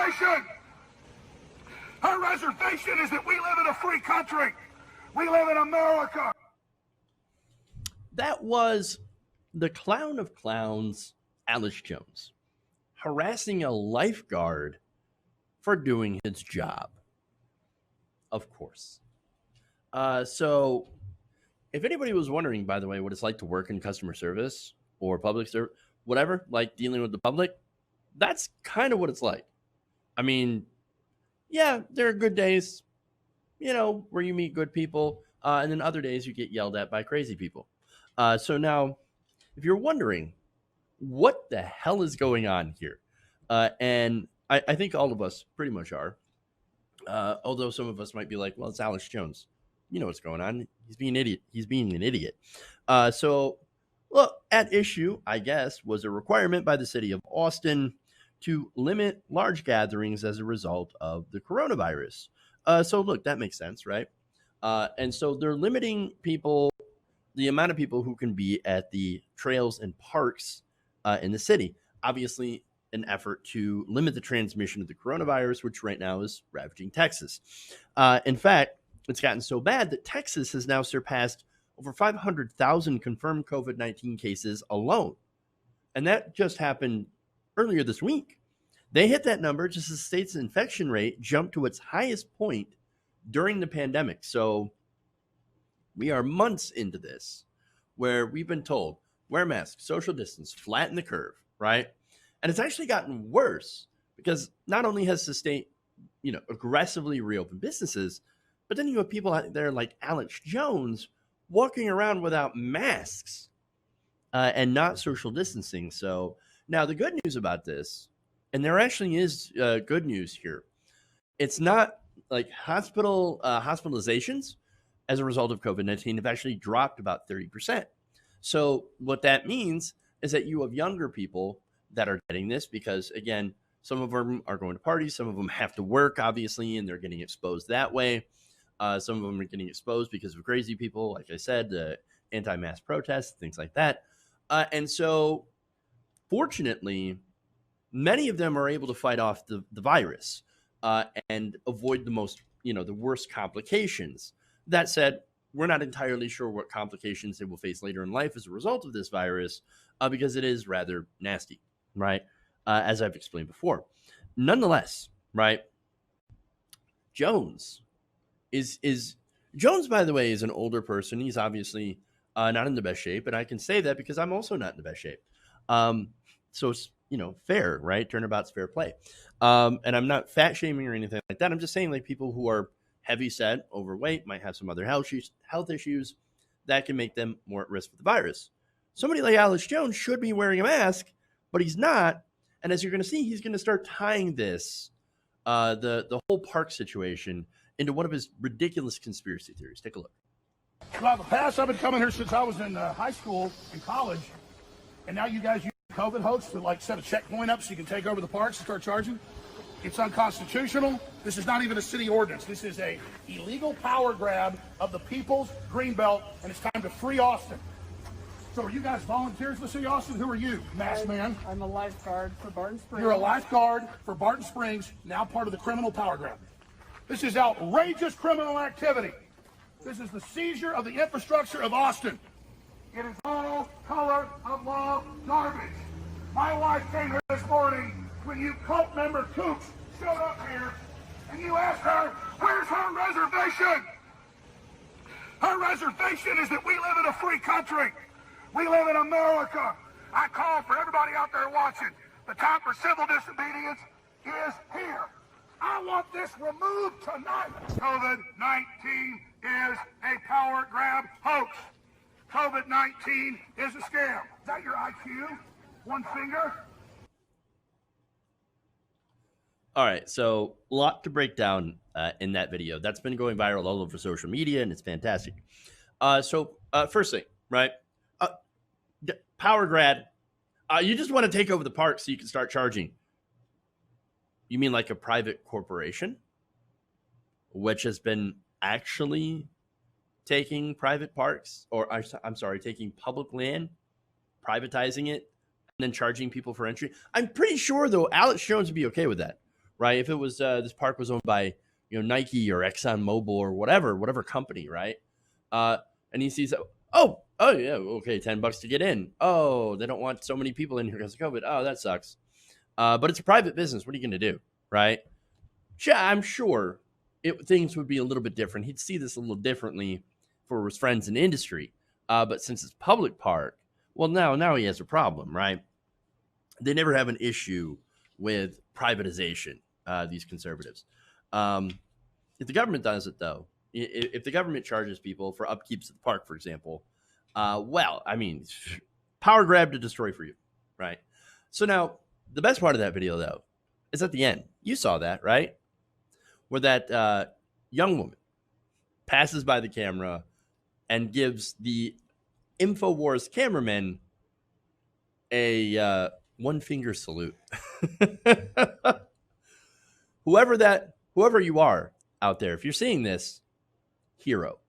reservation. Her reservation is that we live in a free country. We live in America. That was the clown of clowns, Alex Jones, harassing a lifeguard for doing his job. Of course. So if anybody was wondering, by the way, what it's like to work in customer service or public service, whatever, like dealing with the public, that's kind of what it's like. I mean, yeah, there are good days, where you meet good people, and then other days you get yelled at by crazy people. So now, if you're wondering what the hell is going on here, and I think all of us pretty much are, although some of us might be like, well, it's Alex Jones. You know what's going on. He's being an idiot. He's being an idiot. Well, at issue, I guess, was a requirement by the city of Austin to limit large gatherings as a result of the coronavirus. So look, that makes sense, right? And so they're limiting the amount of people who can be at the trails and parks in the city. Obviously, an effort to limit the transmission of the coronavirus, which right now is ravaging Texas. In fact, it's gotten so bad that Texas has now surpassed over 500,000 confirmed COVID-19 cases alone. And that just happened earlier this week. They hit that number just as the state's infection rate jumped to its highest point during the pandemic. So we are months into this where we've been told, wear masks, social distance, flatten the curve, right? And it's actually gotten worse because not only has the state, aggressively reopened businesses, but then you have people out there like Alex Jones walking around without masks and not social distancing. So now the good news about this, and there actually is good news here, it's not like hospitalizations as a result of COVID-19 have actually dropped about 30%. So what that means is that you have younger people that are getting this because, again, some of them are going to parties, some of them have to work, obviously, and they're getting exposed that way. Some of them are getting exposed because of crazy people, like I said, anti-mask protests, things like that. And so, fortunately, many of them are able to fight off the virus and avoid the worst complications. That said, we're not entirely sure what complications they will face later in life as a result of this virus because it is rather nasty, right? As I've explained before. Nonetheless, right, Jones Jones, by the way, is an older person. He's obviously not in the best shape, and I can say that because I'm also not in the best shape. So it's, fair, right? Turnabout's fair play. And I'm not fat shaming or anything like that. I'm just saying, like, people who are heavy set, overweight, might have some other health issues that can make them more at risk for the virus. Somebody like Alex Jones should be wearing a mask, but he's not. And as you're going to see, he's going to start tying this, the whole park situation, into one of his ridiculous conspiracy theories. Take a look. Throughout the past, I've been coming here since I was in high school and college, and now you guys use COVID hoax to set a checkpoint up so you can take over the parks and start charging. It's unconstitutional. This is not even a city ordinance. This is a illegal power grab of the people's greenbelt, and it's time to free Austin. So are you guys volunteers for the city of Austin? Who are you, masked man? I'm a lifeguard for Barton Springs. You're a lifeguard for Barton Springs, now part of the criminal power grab. This is outrageous criminal activity. This is the seizure of the infrastructure of Austin. It is all color of law garbage. My wife came here this morning when you cult member Coops showed up here, and you asked her, where's her reservation? Her reservation is that we live in a free country. We live in America. I call for everybody out there watching. The time for civil disobedience is here. I want this removed tonight. COVID-19 is a power grab hoax. COVID-19 is a scam. Is that your IQ? One finger? All right, so a lot to break down in that video. That's been going viral all over social media, and it's fantastic. First thing, right? Power grab. You just want to take over the park so you can start charging. You mean like a private corporation, which has been actually taking private parks, or I'm sorry, taking public land, privatizing it, and then charging people for entry? I'm pretty sure, though, Alex Jones would be okay with that, right? If it was this park was owned by Nike or ExxonMobil or whatever company, right? And he sees, oh yeah, okay, $10 to get in. Oh, they don't want so many people in here because of COVID. Oh, that sucks. But it's a private business. What are you going to do, right? Yeah, I'm sure things would be a little bit different. He'd see this a little differently for his friends in industry. But since it's public park, well, now he has a problem, right? They never have an issue with privatization, these conservatives. If the government does it, though, if the government charges people for upkeeps at the park, for example, well, I mean, power grab to destroy for you, right? So now, the best part of that video, though, is at the end. You saw that, right? Where that young woman passes by the camera and gives the InfoWars cameraman a one-finger salute. Whoever you are out there, if you're seeing this, hero.